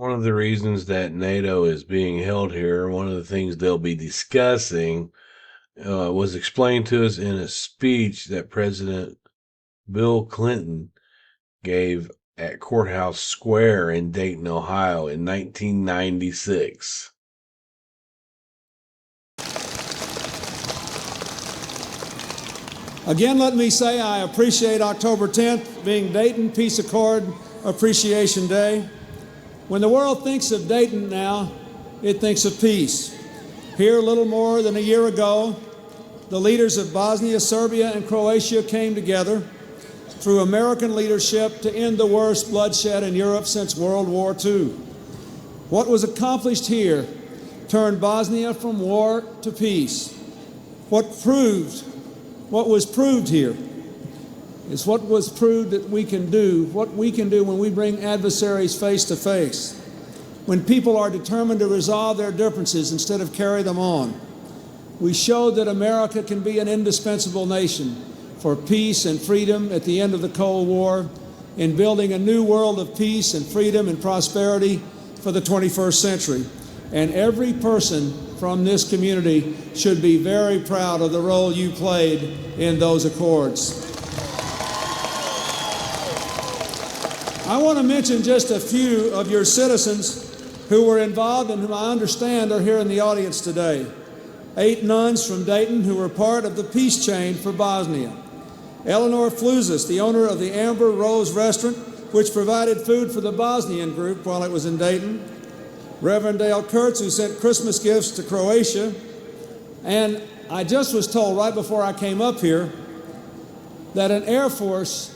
One of the reasons that NATO is being held here, one of the things they'll be discussing, was explained to us in a speech that President Bill Clinton gave at Courthouse Square in Dayton, Ohio in 1996. Again, let me say I appreciate October 10th being Dayton Peace Accord Appreciation Day. When the world thinks of Dayton now, it thinks of peace. Here, a little more than a year ago, the leaders of Bosnia, Serbia, and Croatia came together through American leadership to end the worst bloodshed in Europe since World War II. What was accomplished here turned Bosnia from war to peace. What was proved here is what was proved that we can do, what we can do when we bring adversaries face to face, when people are determined to resolve their differences instead of carry them on. We showed that America can be an indispensable nation for peace and freedom at the end of the Cold War, in building a new world of peace and freedom and prosperity for the 21st century. And every person from this community should be very proud of the role you played in those accords. I want to mention just a few of your citizens who were involved and whom I understand are here in the audience today. 8 nuns from Dayton who were part of the peace chain for Bosnia. Eleanor Fluzis, the owner of the Amber Rose restaurant, which provided food for the Bosnian group while it was in Dayton. Reverend Dale Kurtz, who sent Christmas gifts to Croatia. And I just was told right before I came up here that an Air Force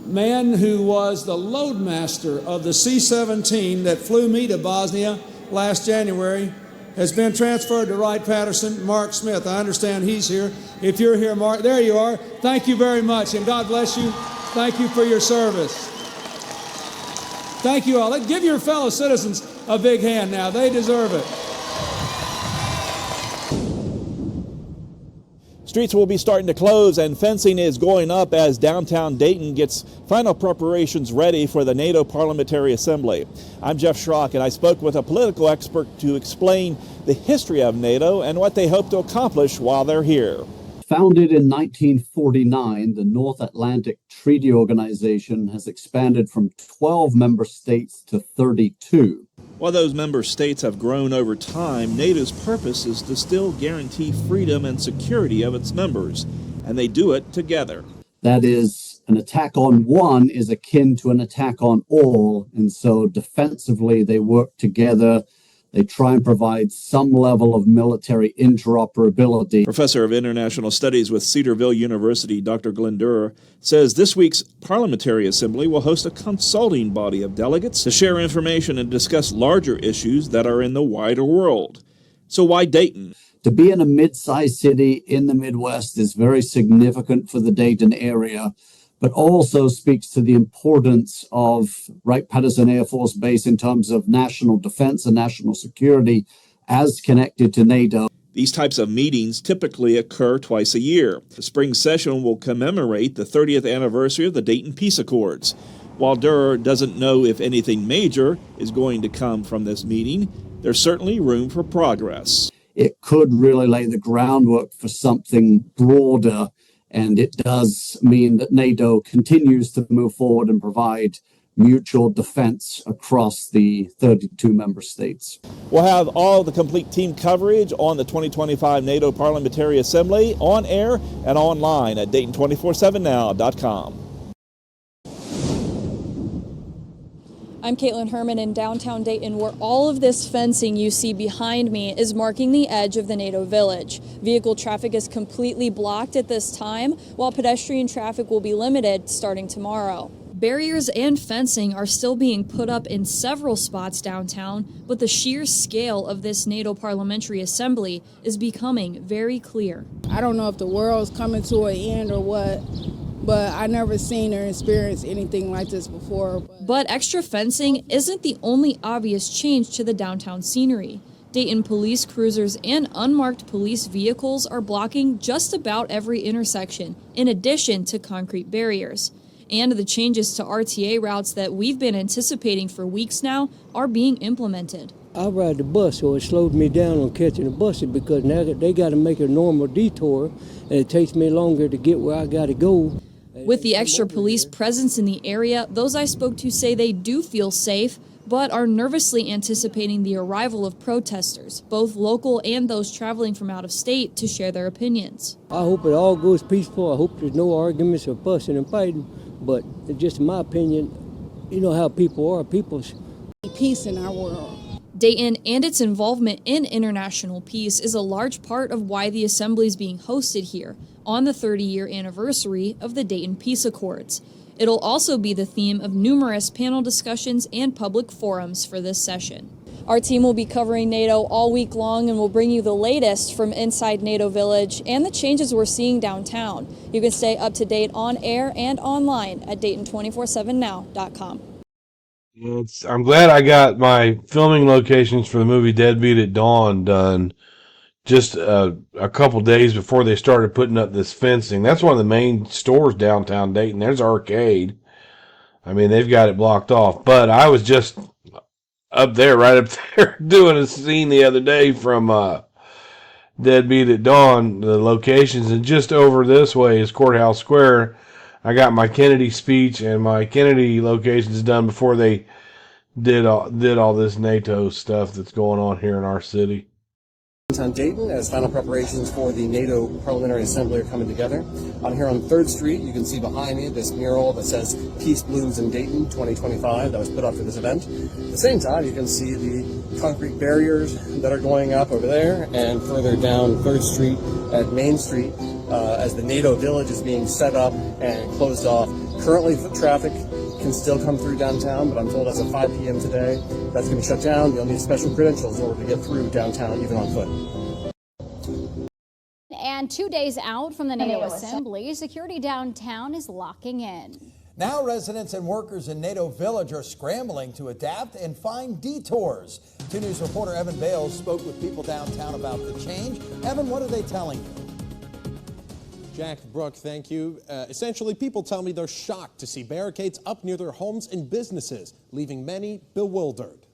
man who was the loadmaster of the C-17 that flew me to Bosnia last January has been transferred to Wright-Patterson, Mark Smith. I understand he's here. If you're here, Mark, there you are. Thank you very much, and God bless you. Thank you for your service. Thank you all. Give your fellow citizens a big hand now. They deserve it. Streets will be starting to close and fencing is going up as downtown Dayton gets final preparations ready for the NATO Parliamentary Assembly. I'm Jeff Schrock, and I spoke with a political expert to explain the history of NATO and what they hope to accomplish while they're here. Founded in 1949, the North Atlantic Treaty Organization has expanded from 12 member states to 32. While those member states have grown over time, NATO's purpose is to still guarantee freedom and security of its members, and they do it together. That is, an attack on one is akin to an attack on all, and so defensively they work together. They try and provide some level of military interoperability. Professor of International Studies with Cedarville University, Dr. Glenn Durer, says this week's Parliamentary Assembly will host a consulting body of delegates to share information and discuss larger issues that are in the wider world. So why Dayton? To be in a mid-sized city in the Midwest is very significant for the Dayton area, but also speaks to the importance of Wright-Patterson Air Force Base in terms of national defense and national security as connected to NATO. These types of meetings typically occur twice a year. The spring session will commemorate the 30th anniversary of the Dayton Peace Accords. While Durer doesn't know if anything major is going to come from this meeting, there's certainly room for progress. It could really lay the groundwork for something broader. And it does mean that NATO continues to move forward and provide mutual defense across the 32 member states. We'll have all the complete team coverage on the 2025 NATO Parliamentary Assembly on air and online at Dayton247now.com. I'm Caitlin Herman in downtown Dayton, where all of this fencing you see behind me is marking the edge of the NATO village. Vehicle traffic is completely blocked at this time, while pedestrian traffic will be limited starting tomorrow. Barriers and fencing are still being put up in several spots downtown, but the sheer scale of this NATO Parliamentary Assembly is becoming very clear. I don't know if the world's coming to an end or what, but I never seen or experienced anything like this before. But extra fencing isn't the only obvious change to the downtown scenery. Dayton police cruisers and unmarked police vehicles are blocking just about every intersection, in addition to concrete barriers. And the changes to RTA routes that we've been anticipating for weeks now are being implemented. I ride the bus, so it slows me down on catching the buses because now they got to make a normal detour, and it takes me longer to get where I got to go. With the extra police presence in the area, those I spoke to say they do feel safe, but are nervously anticipating the arrival of protesters, both local and those traveling from out of state, to share their opinions. I hope it all goes peaceful. I hope there's no arguments or fussing and fighting, but just in my opinion, you know how people are. People's Peace in our world. Dayton and its involvement in international peace is a large part of why the assembly is being hosted here on the 30-year anniversary of the Dayton Peace Accords. It'll also be the theme of numerous panel discussions and public forums for this session. Our team will be covering NATO all week long and will bring you the latest from inside NATO Village and the changes we're seeing downtown. You can stay up to date on air and online at Dayton247now.com. I'm glad I got my filming locations for the movie Deadbeat at Dawn done just a couple days before they started putting up this fencing. That's one of the main stores downtown Dayton. There's Arcade. I mean, they've got it blocked off. But I was just up there, right up there, doing a scene the other day from Deadbeat at Dawn, the locations. And just over this way is Courthouse Square. I got my Kennedy speech and my Kennedy locations done before they did all this NATO stuff that's going on here in our city. Downtown Dayton, as final preparations for the NATO Parliamentary Assembly are coming together. I'm here on 3rd Street. You can see behind me this mural that says Peace Blooms in Dayton 2025 that was put up for this event. At the same time, you can see the concrete barriers that are going up over there, and further down 3rd Street at Main Street as the NATO Village is being set up and closed off. Currently, foot traffic can still come through downtown, but I'm told as of 5 p.m. today, that's going to be shut down. You'll need special credentials in order to get through downtown, even on foot. And 2 days out from the NATO Assembly, security downtown is locking in. Now residents and workers in NATO Village are scrambling to adapt and find detours. 2 News reporter Evan Bales spoke with people downtown about the change. Evan, what are they telling you? Jack, Brooke, thank you. Essentially, people tell me they're shocked to see barricades up near their homes and businesses, leaving many bewildered.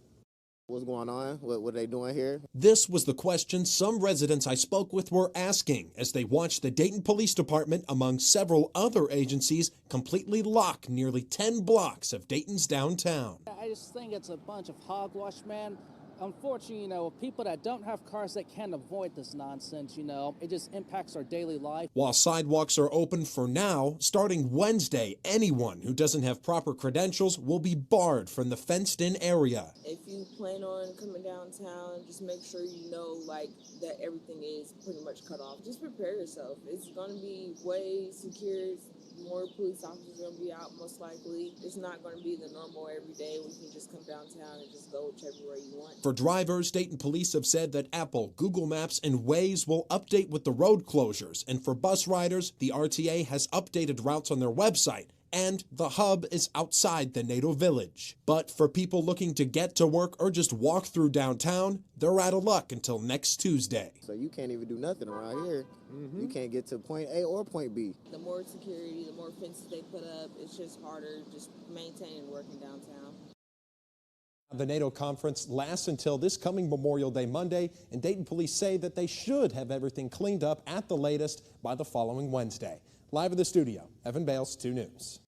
What's going on? What are they doing here? This was the question some residents I spoke with were asking as they watched the Dayton Police Department, among several other agencies, completely lock nearly 10 blocks of Dayton's downtown. I just think it's a bunch of hogwash, man. Unfortunately, people that don't have cars, they can't avoid this nonsense, It just impacts our daily life. While sidewalks are open for now, starting Wednesday, anyone who doesn't have proper credentials will be barred from the fenced-in area. If you plan on coming downtown, just make sure you know, that everything is pretty much cut off. Just prepare yourself. It's going to be way secured. More police officers are going to be out, most likely. It's not going to be the normal every day when you can just come downtown and just go whichever way you want. For drivers, Dayton police have said that Apple, Google Maps, and Waze will update with the road closures. And for bus riders, the RTA has updated routes on their website. And the hub is outside the NATO Village. But for people looking to get to work or just walk through downtown, they're out of luck until next Tuesday. So you can't even do nothing around here. You can't get to point A or point B. The more security, the more fences they put up, it's just harder just maintaining working downtown. The NATO conference lasts until this coming Memorial Day Monday, and Dayton police say that they should have everything cleaned up at the latest by the following Wednesday. Live in the studio, Evan Bales, 2 News.